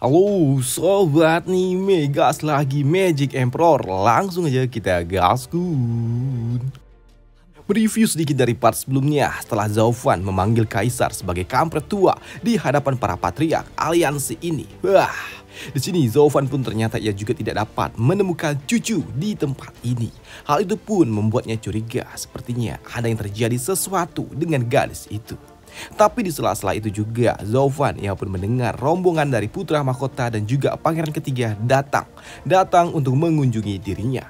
Halo sobat nih, Megas lagi Magic Emperor. Langsung aja kita gaskun. Mereview sedikit dari part sebelumnya setelah Zauvan memanggil Kaisar sebagai kampret tua di hadapan para patriark aliansi ini. Wah, di sini Zauvan pun ternyata ia juga tidak dapat menemukan cucu di tempat ini. Hal itu pun membuatnya curiga, sepertinya ada yang terjadi sesuatu dengan gadis itu. Tapi di sela-sela itu juga Zauvan ia pun mendengar rombongan dari putra mahkota dan juga pangeran ketiga datang untuk mengunjungi dirinya.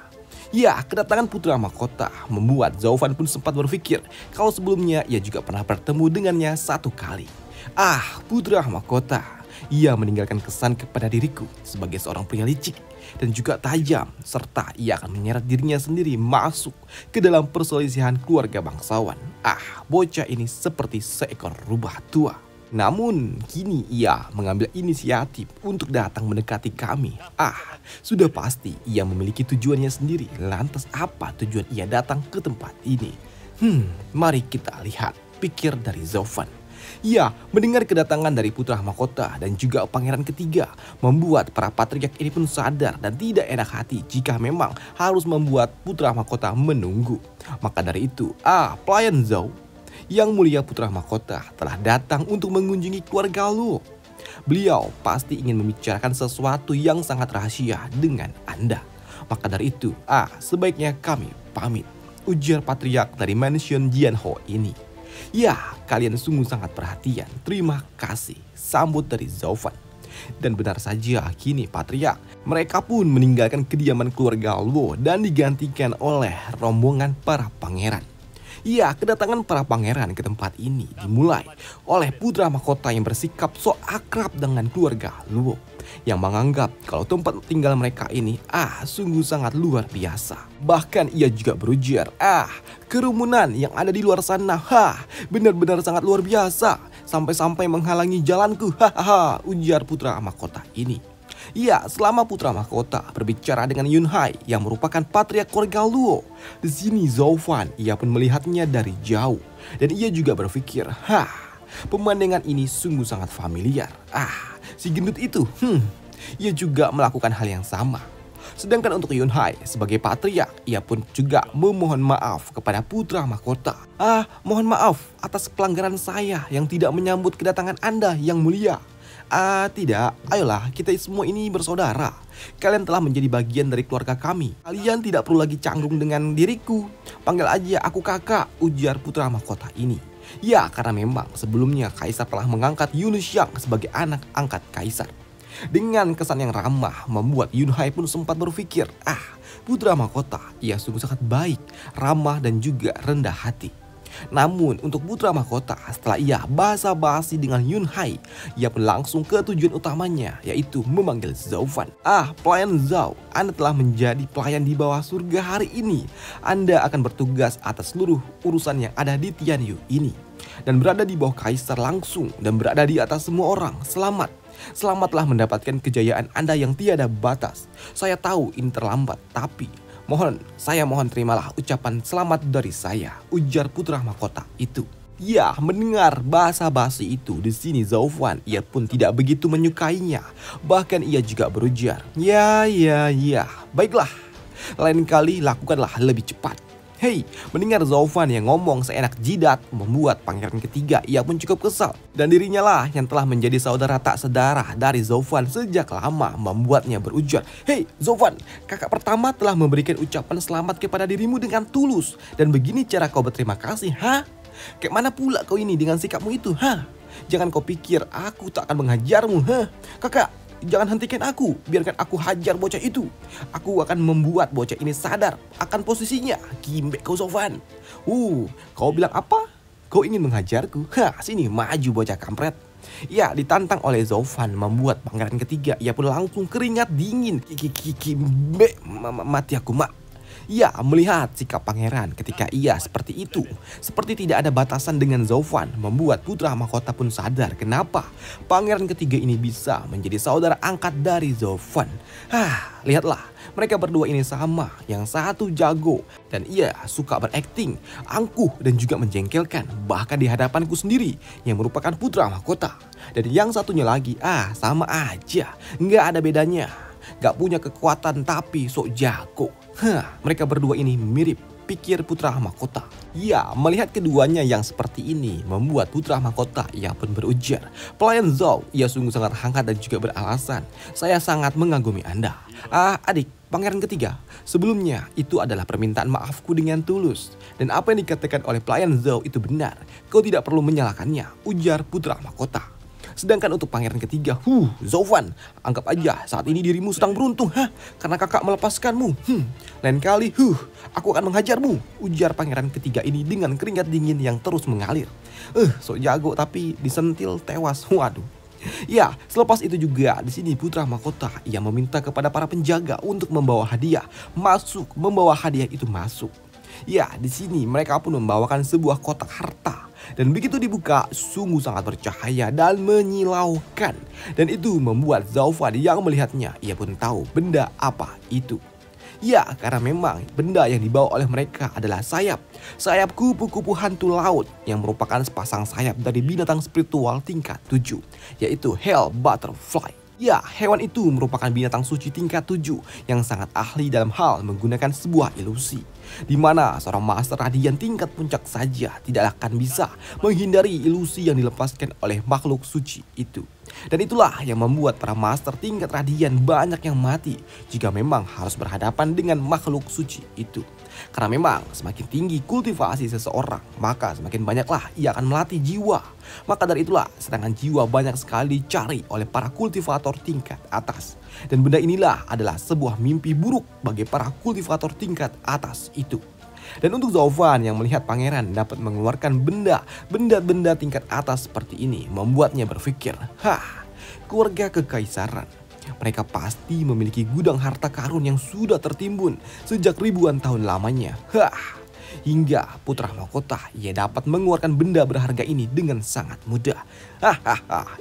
Ya, kedatangan putra mahkota membuat Zauvan pun sempat berpikir kalau sebelumnya ia juga pernah bertemu dengannya satu kali. Putra mahkota, ia meninggalkan kesan kepada diriku sebagai seorang pria licik dan juga tajam, serta ia akan menyeret dirinya sendiri masuk ke dalam perselisihan keluarga bangsawan. Bocah ini seperti seekor rubah tua. Namun kini ia mengambil inisiatif untuk datang mendekati kami. Sudah pasti ia memiliki tujuannya sendiri. Lantas apa tujuan ia datang ke tempat ini? Mari kita lihat, pikir dari Zauvan. Ya, mendengar kedatangan dari putra mahkota dan juga pangeran ketiga membuat para patriark ini pun sadar dan tidak enak hati jika memang harus membuat putra mahkota menunggu. Maka dari itu, pelayan Zhao, yang mulia putra mahkota, telah datang untuk mengunjungi keluarga Luo. Beliau pasti ingin membicarakan sesuatu yang sangat rahasia dengan Anda. Maka dari itu, sebaiknya kami pamit, ujar patriark dari mansion Jianho ini. Ya, kalian sungguh sangat perhatian. Terima kasih, sambut dari Zauvan. Dan benar saja, kini patriark mereka pun meninggalkan kediaman keluarga Luo dan digantikan oleh rombongan para pangeran. Ya, kedatangan para pangeran ke tempat ini dimulai oleh putra mahkota yang bersikap sok akrab dengan keluarga Luo, yang menganggap kalau tempat tinggal mereka ini sungguh sangat luar biasa. Bahkan ia juga berujar, kerumunan yang ada di luar sana benar-benar sangat luar biasa, sampai-sampai menghalangi jalanku, ujar putra mahkota ini. Ya, selama putra mahkota berbicara dengan Yunhai yang merupakan patriark keluarga Luo, di sini Zauvan ia pun melihatnya dari jauh dan ia juga berpikir, pemandangan ini sungguh sangat familiar. Si gendut itu, ia juga melakukan hal yang sama. Sedangkan untuk Yunhai sebagai patriark, ia pun juga memohon maaf kepada putra mahkota. Mohon maaf atas pelanggaran saya yang tidak menyambut kedatangan Anda yang mulia. Tidak, ayolah kita semua ini bersaudara. Kalian telah menjadi bagian dari keluarga kami. Kalian tidak perlu lagi canggung dengan diriku. Panggil aja aku kakak, ujar putra mahkota ini. Ya, karena memang sebelumnya Kaisar telah mengangkat Yunxiang sebagai anak angkat Kaisar. Dengan kesan yang ramah membuat Yunhai pun sempat berpikir, putra mahkota ia sungguh sangat baik, ramah dan juga rendah hati. Namun untuk putra mahkota, setelah ia basa-basi dengan Yunhai, ia pun langsung ke tujuan utamanya, yaitu memanggil Zauvan. Pelayan Zhao, Anda telah menjadi pelayan di bawah surga hari ini. Anda akan bertugas atas seluruh urusan yang ada di Tianyu ini, dan berada di bawah Kaisar langsung, dan berada di atas semua orang. Selamatlah mendapatkan kejayaan Anda yang tiada batas. Saya tahu ini terlambat, tapi saya mohon terimalah ucapan selamat dari saya, ujar putra mahkota itu. Ya, mendengar basa-basi itu di sini Zauvan ia pun tidak begitu menyukainya. Bahkan ia juga berujar, ya, baiklah, lain kali lakukanlah lebih cepat. Mendengar Zauvan yang ngomong seenak jidat membuat pangeran ketiga ia pun cukup kesal. Dan dirinya lah yang telah menjadi saudara tak sedarah dari Zauvan sejak lama membuatnya berujar, Zauvan, kakak pertama telah memberikan ucapan selamat kepada dirimu dengan tulus. Dan begini cara kau berterima kasih, Kayak mana pula kau ini dengan sikapmu itu, Jangan kau pikir aku tak akan menghajarmu, Kakak, jangan hentikan aku, biarkan aku hajar bocah itu. Aku akan membuat bocah ini sadar akan posisinya. Gimbek kau Zauvan. Kau bilang apa? Kau ingin menghajarku? Sini maju bocah kampret. Ya, ditantang oleh Zauvan membuat pangeran ketiga ia pun langsung keringat dingin. Gimbek, mati aku mak. Ia melihat sikap pangeran ketika ia seperti itu. Seperti tidak ada batasan dengan Zauvan, membuat putra mahkota pun sadar kenapa pangeran ketiga ini bisa menjadi saudara angkat dari Zauvan. Lihatlah, mereka berdua ini sama, yang satu jago dan ia suka berakting, angkuh dan juga menjengkelkan, bahkan di hadapanku sendiri yang merupakan putra mahkota. Dan yang satunya lagi, sama aja, nggak ada bedanya. Gak punya kekuatan tapi sok jago. Mereka berdua ini mirip, pikir putra mahkota. Ya, melihat keduanya yang seperti ini membuat putra mahkota ia pun berujar, "Pelayan Zhao, ia sungguh sangat hangat dan juga beralasan. Saya sangat mengagumi Anda." Adik, pangeran ketiga, sebelumnya itu adalah permintaan maafku dengan tulus. Dan apa yang dikatakan oleh pelayan Zhao itu benar. Kau tidak perlu menyalahkannya, ujar putra mahkota. Sedangkan untuk pangeran ketiga, Zauvan, anggap aja saat ini dirimu sedang beruntung, karena kakak melepaskanmu. Lain kali, aku akan menghajarmu, ujar pangeran ketiga ini dengan keringat dingin yang terus mengalir. Sok jago tapi disentil tewas, waduh. Ya, selepas itu juga di sini putra mahkota ia meminta kepada para penjaga untuk membawa hadiah membawa hadiah itu masuk. Ya, di sini mereka pun membawakan sebuah kotak harta. Dan begitu dibuka, sungguh sangat bercahaya dan menyilaukan. Dan itu membuat Zauvan yang melihatnya, ia pun tahu benda apa itu. Ya, karena memang benda yang dibawa oleh mereka adalah sayap. Sayap kupu-kupu hantu laut yang merupakan sepasang sayap dari binatang spiritual tingkat 7, yaitu Hell Butterfly. Ya, hewan itu merupakan binatang suci tingkat 7 yang sangat ahli dalam hal menggunakan sebuah ilusi. Di mana seorang master radian tingkat puncak saja tidak akan bisa menghindari ilusi yang dilepaskan oleh makhluk suci itu. Dan itulah yang membuat para master tingkat radian banyak yang mati jika memang harus berhadapan dengan makhluk suci itu. Karena memang semakin tinggi kultivasi seseorang, maka semakin banyaklah ia akan melatih jiwa. Maka dari itulah serangan jiwa banyak sekali dicari oleh para kultivator tingkat atas. Dan benda inilah adalah sebuah mimpi buruk bagi para kultivator tingkat atas itu. Dan untuk Zauvan yang melihat pangeran dapat mengeluarkan benda tingkat atas seperti ini, membuatnya berpikir, keluarga kekaisaran. Mereka pasti memiliki gudang harta karun yang sudah tertimbun sejak ribuan tahun lamanya. Hingga putra mahkota ia dapat mengeluarkan benda berharga ini dengan sangat mudah.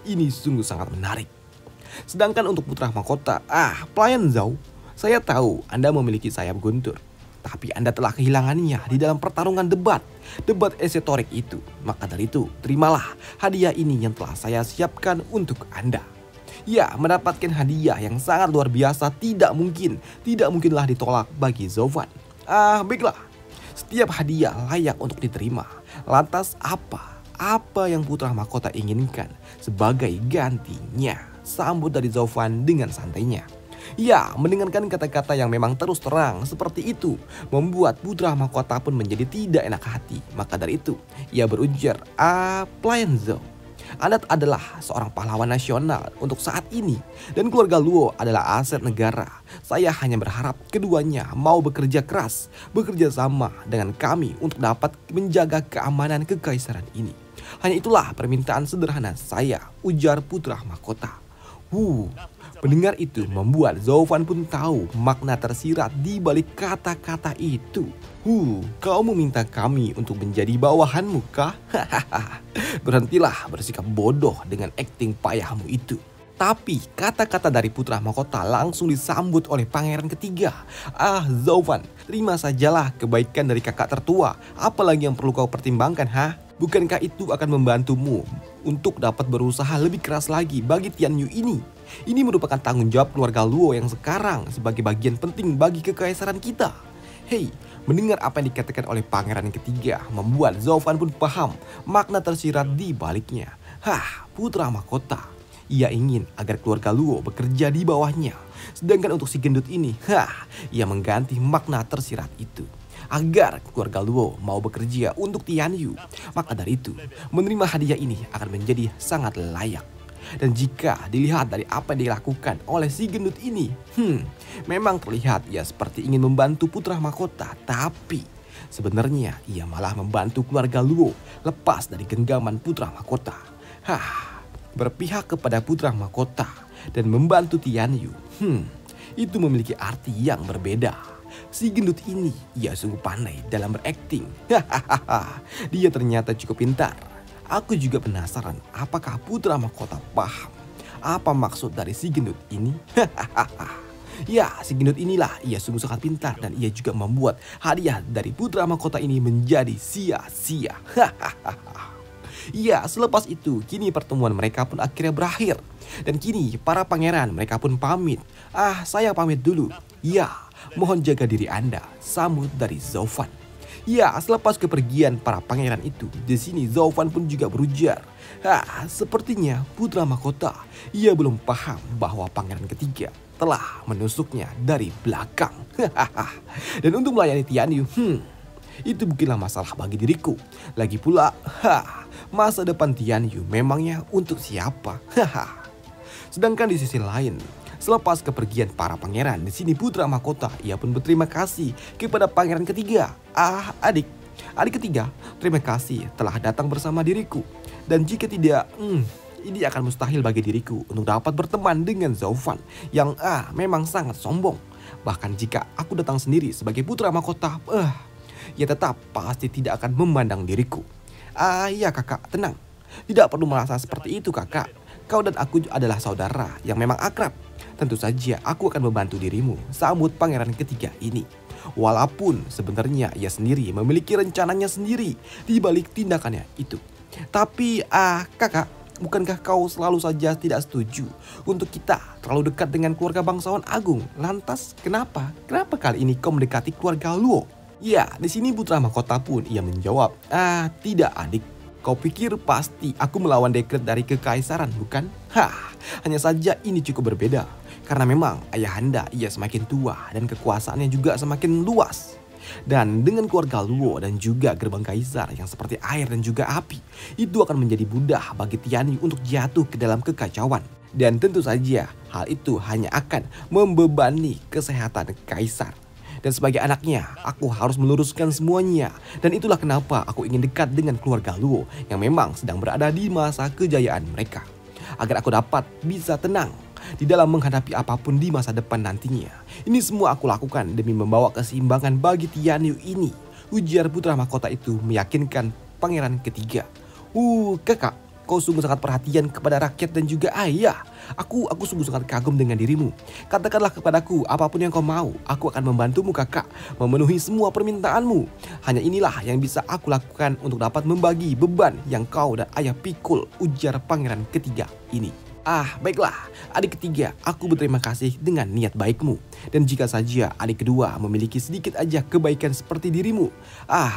Ini sungguh sangat menarik. Sedangkan untuk putra mahkota, pelayan Zhao, saya tahu Anda memiliki sayap guntur. Tapi Anda telah kehilangannya di dalam pertarungan debat esoterik itu. Maka dari itu, terimalah hadiah ini yang telah saya siapkan untuk Anda. Ya, mendapatkan hadiah yang sangat luar biasa tidak mungkinlah ditolak bagi Zauvan. Baiklah, setiap hadiah layak untuk diterima. Lantas apa yang putra mahkota inginkan sebagai gantinya? Sambut dari Zauvan dengan santainya. Ya, mendengarkan kata-kata yang memang terus terang seperti itu membuat putra mahkota pun menjadi tidak enak hati. Maka dari itu, ia berujar, pelayan Zhao, Anda adalah seorang pahlawan nasional untuk saat ini dan keluarga Luo adalah aset negara. Saya hanya berharap keduanya mau bekerja keras, bekerja sama dengan kami untuk dapat menjaga keamanan kekaisaran ini. Hanya itulah permintaan sederhana saya, ujar putra mahkota. Mendengar itu membuat Zauvan pun tahu makna tersirat di balik kata-kata itu. Kau meminta kami untuk menjadi bawahanmu kah? Berhentilah bersikap bodoh dengan akting payahmu itu. Tapi kata-kata dari putra mahkota langsung disambut oleh pangeran ketiga. Zauvan, terima sajalah kebaikan dari kakak tertua. Apalagi yang perlu kau pertimbangkan, Bukankah itu akan membantumu untuk dapat berusaha lebih keras lagi bagi Tian Yu ini? Ini merupakan tanggung jawab keluarga Luo yang sekarang sebagai bagian penting bagi kekaisaran kita. Mendengar apa yang dikatakan oleh pangeran ketiga membuat Zauvan pun paham makna tersirat di baliknya. Putra mahkota, ia ingin agar keluarga Luo bekerja di bawahnya. Sedangkan untuk si gendut ini, ia mengganti makna tersirat itu agar keluarga Luo mau bekerja untuk Tian Yu. Maka dari itu, menerima hadiah ini akan menjadi sangat layak. Dan jika dilihat dari apa yang dilakukan oleh si gendut ini, memang terlihat ia seperti ingin membantu putra mahkota. Tapi sebenarnya ia malah membantu keluarga Luo lepas dari genggaman putra mahkota. Berpihak kepada putra mahkota dan membantu Tian Yu, itu memiliki arti yang berbeda. si gendut ini, ia sungguh pandai dalam berakting. Hahaha, dia ternyata cukup pintar. Aku juga penasaran apakah putra mahkota paham apa maksud dari si gendut ini. Hahaha. Ya, si gendut inilah, ia sungguh sangat pintar dan ia juga membuat hadiah dari putra mahkota ini menjadi sia-sia. Hahaha. Ya, selepas itu kini pertemuan mereka pun akhirnya berakhir. Dan kini para pangeran mereka pun pamit. Saya pamit dulu. Ya, mohon jaga diri Anda. Sambut dari Zaufan. Ya, selepas kepergian para pangeran itu, di sini Zaufan pun juga berujar. Sepertinya putra mahkota, ia belum paham bahwa pangeran ketiga telah menusuknya dari belakang. Dan untuk melayani Tian Yu, itu bukanlah masalah bagi diriku. Lagi pula, masa depan Tian Yu memangnya untuk siapa? Sedangkan di sisi lain, selepas kepergian para pangeran, di sini putra mahkota ia pun berterima kasih kepada pangeran ketiga. Adik ketiga, terima kasih telah datang bersama diriku. Dan jika tidak, ini akan mustahil bagi diriku untuk dapat berteman dengan Zaufan yang memang sangat sombong. Bahkan jika aku datang sendiri sebagai putra mahkota, ia tetap pasti tidak akan memandang diriku. Ya kakak, tenang. Tidak perlu merasa seperti itu kakak. Kau dan aku adalah saudara yang memang akrab. Tentu saja aku akan membantu dirimu sambut pangeran ketiga ini. Walaupun sebenarnya ia sendiri memiliki rencananya sendiri di balik tindakannya itu. Tapi kakak, bukankah kau selalu saja tidak setuju untuk kita terlalu dekat dengan keluarga bangsawan agung? Lantas kenapa? Kenapa kali ini kau mendekati keluarga Luo? Ya, di sini putra mahkota pun ia menjawab, tidak adik. Kau pikir pasti aku melawan dekret dari kekaisaran, bukan? Hanya saja ini cukup berbeda. Karena memang ayahanda ia semakin tua dan kekuasaannya juga semakin luas. Dan dengan keluarga Luo dan juga gerbang kaisar yang seperti air dan juga api, itu akan menjadi mudah bagi Tian Yu untuk jatuh ke dalam kekacauan. Dan tentu saja hal itu hanya akan membebani kesehatan kaisar. Dan sebagai anaknya, aku harus meluruskan semuanya. Dan itulah kenapa aku ingin dekat dengan keluarga Luo yang memang sedang berada di masa kejayaan mereka. Agar aku dapat bisa tenang di dalam menghadapi apapun di masa depan nantinya. Ini semua aku lakukan demi membawa keseimbangan bagi Tian Yu ini, ujar putra mahkota itu meyakinkan pangeran ketiga. Kakak, kau sungguh sangat perhatian kepada rakyat dan juga ayah. Aku sungguh sangat kagum dengan dirimu. Katakanlah kepadaku apapun yang kau mau. Aku akan membantumu kakak, memenuhi semua permintaanmu. Hanya inilah yang bisa aku lakukan untuk dapat membagi beban yang kau dan ayah pikul, ujar pangeran ketiga ini. Baiklah, adik ketiga, aku berterima kasih dengan niat baikmu. Dan jika saja adik kedua memiliki sedikit aja kebaikan seperti dirimu,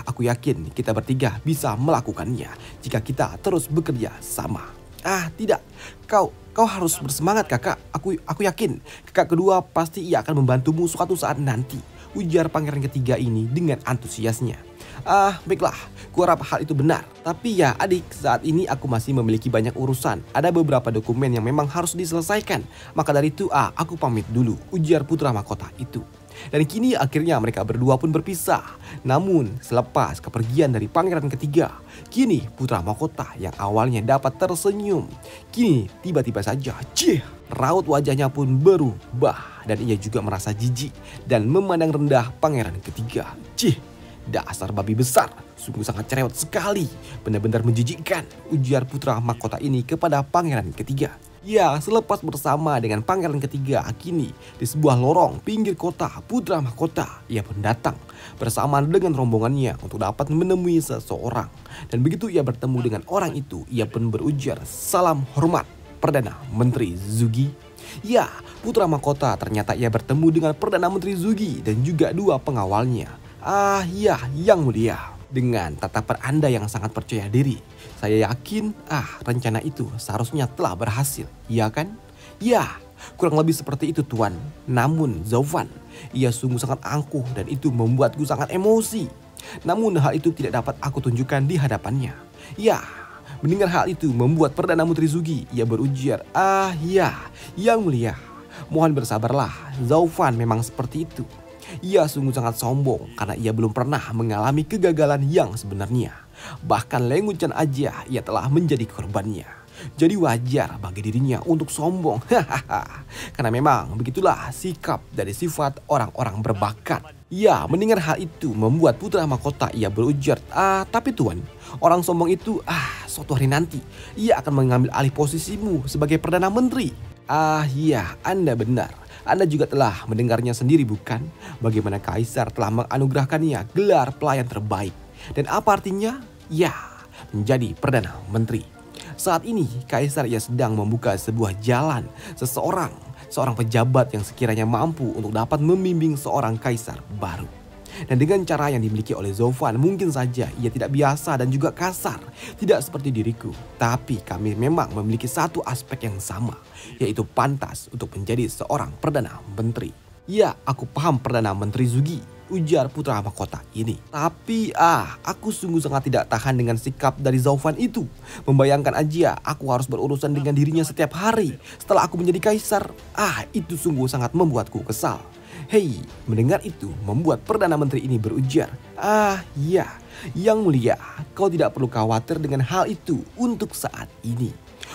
aku yakin kita bertiga bisa melakukannya jika kita terus bekerja sama. Tidak, kau harus bersemangat kakak. Aku yakin kakak kedua pasti ia akan membantumu suatu saat nanti, ujar pangeran ketiga ini dengan antusiasnya. Baiklah, kuharap hal itu benar. Tapi ya adik, saat ini aku masih memiliki banyak urusan. Ada beberapa dokumen yang memang harus diselesaikan. Maka dari itu aku pamit dulu, ujar putra mahkota itu. Dan kini akhirnya mereka berdua pun berpisah. Namun selepas kepergian dari pangeran ketiga, kini putra mahkota yang awalnya dapat tersenyum, kini tiba-tiba saja raut wajahnya pun berubah. Dan ia juga merasa jijik dan memandang rendah pangeran ketiga. Dasar babi besar, sungguh sangat cerewet sekali, benar-benar menjijikkan, ujar putra mahkota ini kepada pangeran ketiga. Ya, selepas bersama dengan pangeran ketiga, kini di sebuah lorong pinggir kota, putra mahkota ia pun datang bersamaan dengan rombongannya untuk dapat menemui seseorang. Dan begitu ia bertemu dengan orang itu, ia pun berujar, "Salam hormat, Perdana Menteri Zugi." Ya, putra mahkota ternyata ia bertemu dengan Perdana Menteri Zugi dan juga dua pengawalnya. Ya, yang mulia, dengan tatapan Anda yang sangat percaya diri, saya yakin rencana itu seharusnya telah berhasil, ya kan? Ya, kurang lebih seperti itu tuan. Namun Zaufan, ia sungguh sangat angkuh dan itu membuatku sangat emosi. Namun hal itu tidak dapat aku tunjukkan di hadapannya. Ya, mendengar hal itu membuat Perdana Menteri Zugi, ia berujar, ya, yang mulia, mohon bersabarlah, Zaufan memang seperti itu. Ia sungguh sangat sombong karena ia belum pernah mengalami kegagalan yang sebenarnya. Bahkan Lengucan aja ia telah menjadi korbannya. Jadi wajar bagi dirinya untuk sombong. Karena memang begitulah sikap dari sifat orang-orang berbakat. Ya, mendengar hal itu membuat putra mahkota ia berujar, tapi tuan, orang sombong itu, suatu hari nanti ia akan mengambil alih posisimu sebagai Perdana Menteri. Iya, Anda benar. Anda juga telah mendengarnya sendiri bukan? Bagaimana Kaisar telah menganugerahkannya gelar pelayan terbaik. Dan apa artinya? Ya, menjadi Perdana Menteri. Saat ini Kaisar ia sedang membuka sebuah jalan seorang pejabat yang sekiranya mampu untuk dapat membimbing seorang kaisar baru. Dan dengan cara yang dimiliki oleh Zofan, mungkin saja ia tidak biasa dan juga kasar, tidak seperti diriku. Tapi kami memang memiliki satu aspek yang sama, yaitu pantas untuk menjadi seorang Perdana Menteri. Ya, aku paham Perdana Menteri Zugi, ujar putra mahkota ini. Tapi aku sungguh sangat tidak tahan dengan sikap dari Zofan itu. Membayangkan aja aku harus berurusan dengan dirinya setiap hari setelah aku menjadi kaisar. Itu sungguh sangat membuatku kesal. Hei, mendengar itu membuat Perdana Menteri ini berujar, ya, yang mulia, kau tidak perlu khawatir dengan hal itu untuk saat ini.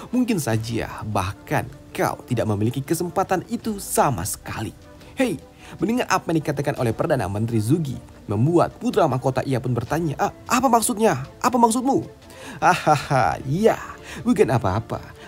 Mungkin saja bahkan kau tidak memiliki kesempatan itu sama sekali. Hei, mendengar apa yang dikatakan oleh Perdana Menteri Zugi membuat putra mahkota ia pun bertanya, apa maksudnya? Apa maksudmu? Ya, bukan apa-apa.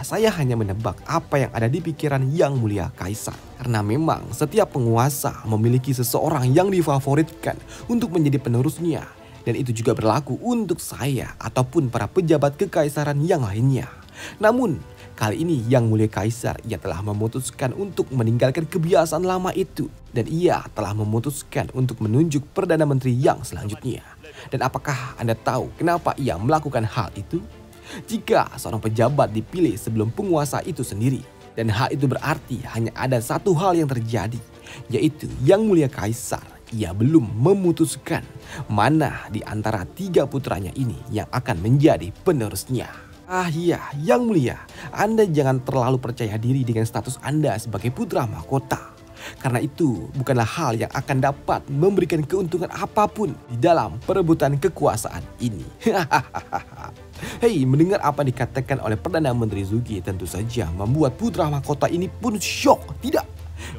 Saya hanya menebak apa yang ada di pikiran yang mulia Kaisar. Karena memang setiap penguasa memiliki seseorang yang difavoritkan untuk menjadi penerusnya. Dan itu juga berlaku untuk saya ataupun para pejabat kekaisaran yang lainnya. Namun, kali ini yang mulia Kaisar ia telah memutuskan untuk meninggalkan kebiasaan lama itu. Dan ia telah memutuskan untuk menunjuk Perdana Menteri yang selanjutnya. Dan apakah Anda tahu kenapa ia melakukan hal itu? Jika seorang pejabat dipilih sebelum penguasa itu sendiri, dan hal itu berarti hanya ada satu hal yang terjadi, yaitu yang mulia Kaisar ia belum memutuskan mana di antara 3 putranya ini yang akan menjadi penerusnya. Iya, yang mulia, Anda jangan terlalu percaya diri dengan status Anda sebagai putra mahkota. Karena itu bukanlah hal yang akan dapat memberikan keuntungan apapun di dalam perebutan kekuasaan ini. Hei, mendengar apa dikatakan oleh Perdana Menteri Zugi tentu saja membuat putra mahkota ini pun syok. Tidak,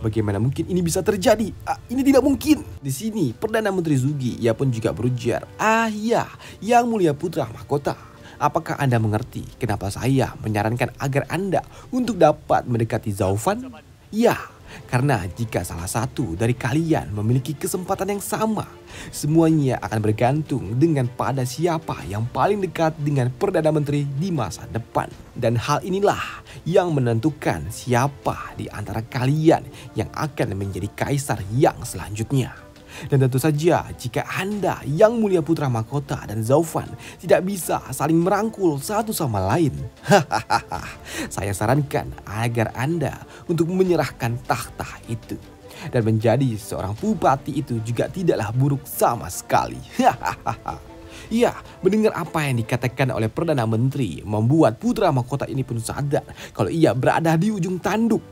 bagaimana mungkin ini bisa terjadi? Ini tidak mungkin. Di sini Perdana Menteri Zugi ia pun juga berujar, ya, yang mulia putra mahkota, apakah Anda mengerti kenapa saya menyarankan agar Anda untuk dapat mendekati Zofan? Ya, karena jika salah satu dari kalian memiliki kesempatan yang sama, semuanya akan bergantung dengan pada siapa yang paling dekat dengan Perdana Menteri di masa depan. Dan hal inilah yang menentukan siapa di antara kalian yang akan menjadi kaisar yang selanjutnya. Dan tentu saja jika Anda yang mulia putra mahkota dan Zofan tidak bisa saling merangkul satu sama lain, saya sarankan agar Anda untuk menyerahkan takhta itu. Dan menjadi seorang bupati itu juga tidaklah buruk sama sekali. Iya, mendengar apa yang dikatakan oleh Perdana Menteri membuat putra mahkota ini pun sadar kalau ia berada di ujung tanduk.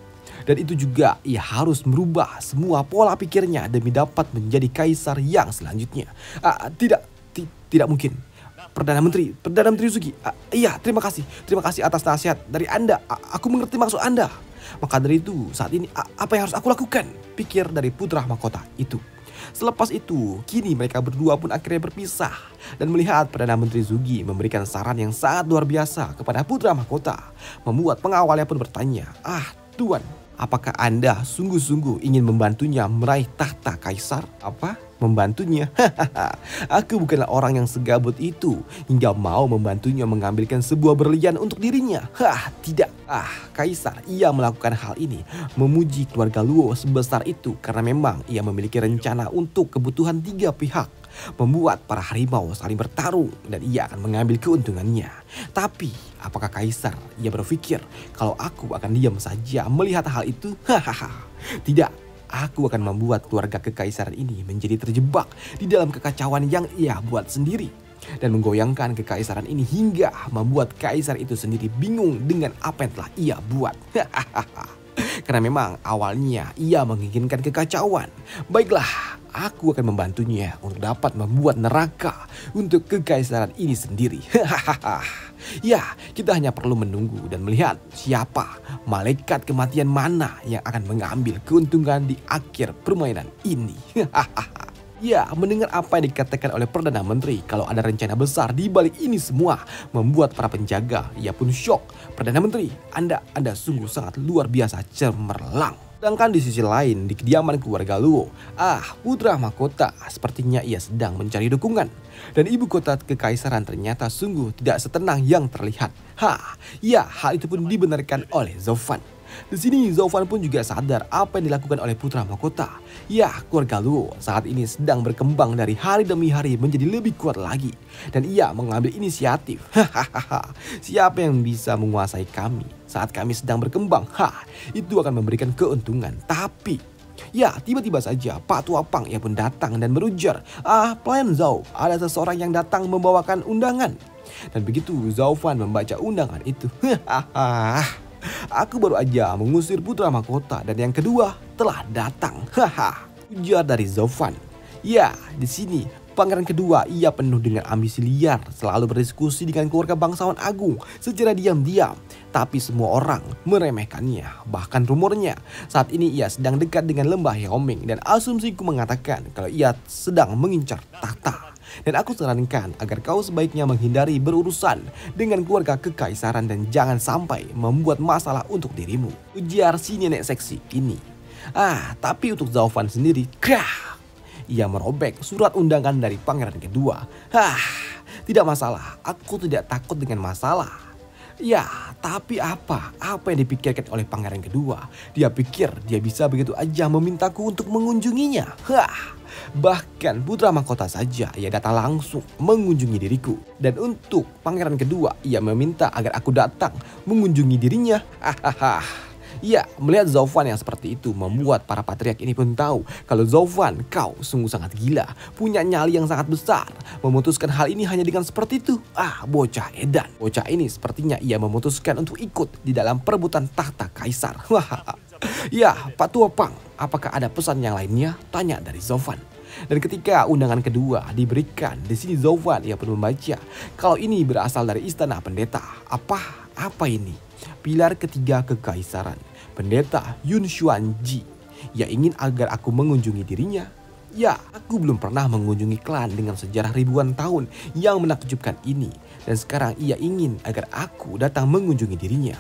Dan itu juga ia harus merubah semua pola pikirnya demi dapat menjadi kaisar yang selanjutnya. Tidak mungkin. Perdana Menteri Zugi. Iya, terima kasih atas nasihat dari Anda. Aku mengerti maksud Anda. Maka dari itu saat ini apa yang harus aku lakukan? Pikir dari putra mahkota itu. Selepas itu, kini mereka berdua pun akhirnya berpisah. Dan melihat Perdana Menteri Zugi memberikan saran yang sangat luar biasa kepada putra mahkota, membuat pengawalnya pun bertanya, Tuan, apakah Anda sungguh-sungguh ingin membantunya meraih tahta kaisar? Apa? Membantunya? Aku bukanlah orang yang segabut itu hingga mau membantunya mengambilkan sebuah berlian untuk dirinya. Tidak. Kaisar ia melakukan hal ini memuji keluarga Luo sebesar itu karena memang ia memiliki rencana untuk kebutuhan 3 pihak. Membuat para harimau saling bertarung dan ia akan mengambil keuntungannya. Tapi apakah Kaisar ia berpikir kalau aku akan diam saja melihat hal itu? Tidak, aku akan membuat keluarga kekaisaran ini menjadi terjebak di dalam kekacauan yang ia buat sendiri. Dan menggoyangkan kekaisaran ini hingga membuat kaisar itu sendiri bingung dengan apa yang telah ia buat. Karena memang awalnya ia menginginkan kekacauan. Baiklah, aku akan membantunya untuk dapat membuat neraka untuk kekaisaran ini sendiri. Ya, kita hanya perlu menunggu dan melihat siapa malaikat kematian mana yang akan mengambil keuntungan di akhir permainan ini. Ya, mendengar apa yang dikatakan oleh Perdana Menteri kalau ada rencana besar di balik ini semua membuat para penjaga ia pun syok. Perdana Menteri, Anda sungguh sangat luar biasa cemerlang. Sedangkan di sisi lain di kediaman keluarga Luo, putra mahkota sepertinya ia sedang mencari dukungan. Dan ibu kota kekaisaran ternyata sungguh tidak setenang yang terlihat. Ya, hal itu pun dibenarkan oleh Zofan. Di sini Zofan pun juga sadar apa yang dilakukan oleh putra mahkota. Ya, keluarga Luo saat ini sedang berkembang dari hari demi hari menjadi lebih kuat lagi. Dan ia mengambil inisiatif. Siapa yang bisa menguasai kami saat kami sedang berkembang? Itu akan memberikan keuntungan. Tapi ya, tiba-tiba saja Pak Tua Pang ia pun datang dan berujar, Plan Zhao, ada seseorang yang datang membawakan undangan. Dan begitu Zaufan membaca undangan itu, aku baru aja mengusir putra mahkota dan yang kedua telah datang. Ujar dari Zaufan. Ya, di sini pangeran kedua ia penuh dengan ambisi liar, selalu berdiskusi dengan keluarga bangsawan agung secara diam-diam. Tapi semua orang meremehkannya. Bahkan rumornya saat ini ia sedang dekat dengan lembah Yaoming dan asumsiku mengatakan kalau ia sedang mengincar tahta. Dan aku sarankan agar kau sebaiknya menghindari berurusan dengan keluarga kekaisaran dan jangan sampai membuat masalah untuk dirimu. Ujar si nenek seksi ini. Tapi untuk Zaufan sendiri, ia merobek surat undangan dari pangeran kedua. Tidak masalah, aku tidak takut dengan masalah. Ya, tapi apa yang dipikirkan oleh pangeran kedua? Dia pikir dia bisa begitu aja memintaku untuk mengunjunginya. Bahkan putra mahkota saja ia datang langsung mengunjungi diriku. Dan untuk pangeran kedua ia meminta agar aku datang mengunjungi dirinya. Ya, melihat Zaufan yang seperti itu membuat para patriark ini pun tahu kalau Zaufan, kau sungguh sangat gila, punya nyali yang sangat besar. Memutuskan hal ini hanya dengan seperti itu. Bocah edan. Bocah ini sepertinya ia memutuskan untuk ikut di dalam perebutan tahta kaisar. Ya, Pak Tua Pang, apakah ada pesan yang lainnya? Tanya dari Zaufan. Dan ketika undangan kedua diberikan, di sini Zaufan ia pun membaca kalau ini berasal dari istana pendeta. Apa ini? Pilar ketiga kekaisaran, pendeta Yun Xuanji. Ia ingin agar aku mengunjungi dirinya. Ya, aku belum pernah mengunjungi klan dengan sejarah ribuan tahun yang menakjubkan ini. Dan sekarang ia ingin agar aku datang mengunjungi dirinya.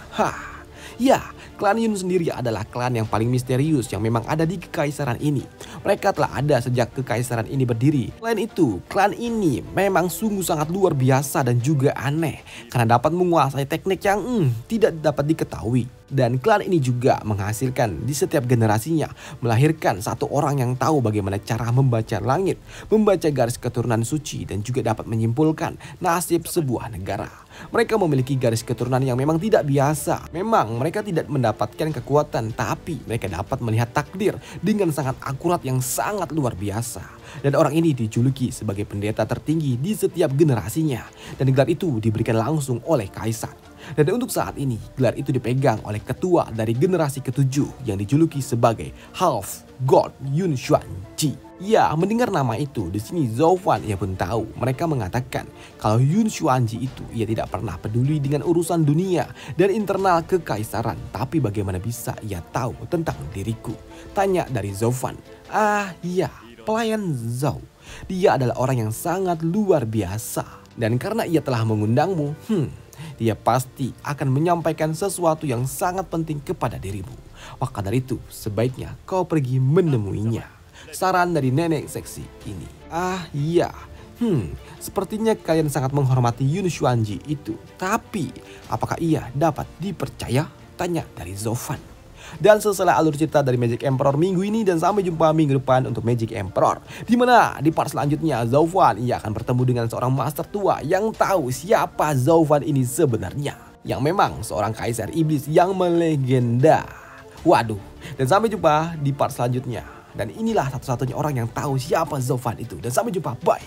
Ya, klan Yun sendiri adalah klan yang paling misterius yang memang ada di kekaisaran ini. Mereka telah ada sejak kekaisaran ini berdiri. Selain itu, klan ini memang sungguh sangat luar biasa dan juga aneh karena dapat menguasai teknik yang tidak dapat diketahui. Dan klan ini juga menghasilkan di setiap generasinya melahirkan satu orang yang tahu bagaimana cara membaca langit, membaca garis keturunan suci dan juga dapat menyimpulkan nasib sebuah negara. Mereka memiliki garis keturunan yang memang tidak biasa. Memang mereka tidak mendapatkan kekuatan, tapi mereka dapat melihat takdir dengan sangat akurat yang sangat luar biasa. Dan orang ini dijuluki sebagai pendeta tertinggi di setiap generasinya. Dan gelar itu diberikan langsung oleh kaisar. Dan untuk saat ini, gelar itu dipegang oleh ketua dari generasi ketujuh yang dijuluki sebagai Half God Yun Xuanji. Ya, mendengar nama itu, di sini Zaufan ia pun tahu. Mereka mengatakan kalau Yun Xuanji itu ia tidak pernah peduli dengan urusan dunia dan internal kekaisaran. Tapi bagaimana bisa ia tahu tentang diriku? Tanya dari Zaufan. Iya, pelayan Zhao. Dia adalah orang yang sangat luar biasa. Dan karena ia telah mengundangmu, dia pasti akan menyampaikan sesuatu yang sangat penting kepada dirimu. Maka dari itu, sebaiknya kau pergi menemuinya. Saran dari nenek seksi ini. Iya. Sepertinya kalian sangat menghormati Yun Xuanji itu. Tapi, apakah ia dapat dipercaya? Tanya dari Zaufan. Dan setelah alur cerita dari Magic Emperor minggu ini, dan sampai jumpa minggu depan untuk Magic Emperor, dimana di part selanjutnya Zaufan ia akan bertemu dengan seorang master tua yang tahu siapa Zaufan ini sebenarnya, yang memang seorang kaisar iblis yang melegenda. Waduh, dan sampai jumpa di part selanjutnya. Dan inilah satu-satunya orang yang tahu siapa Zaufan itu. Dan sampai jumpa, bye.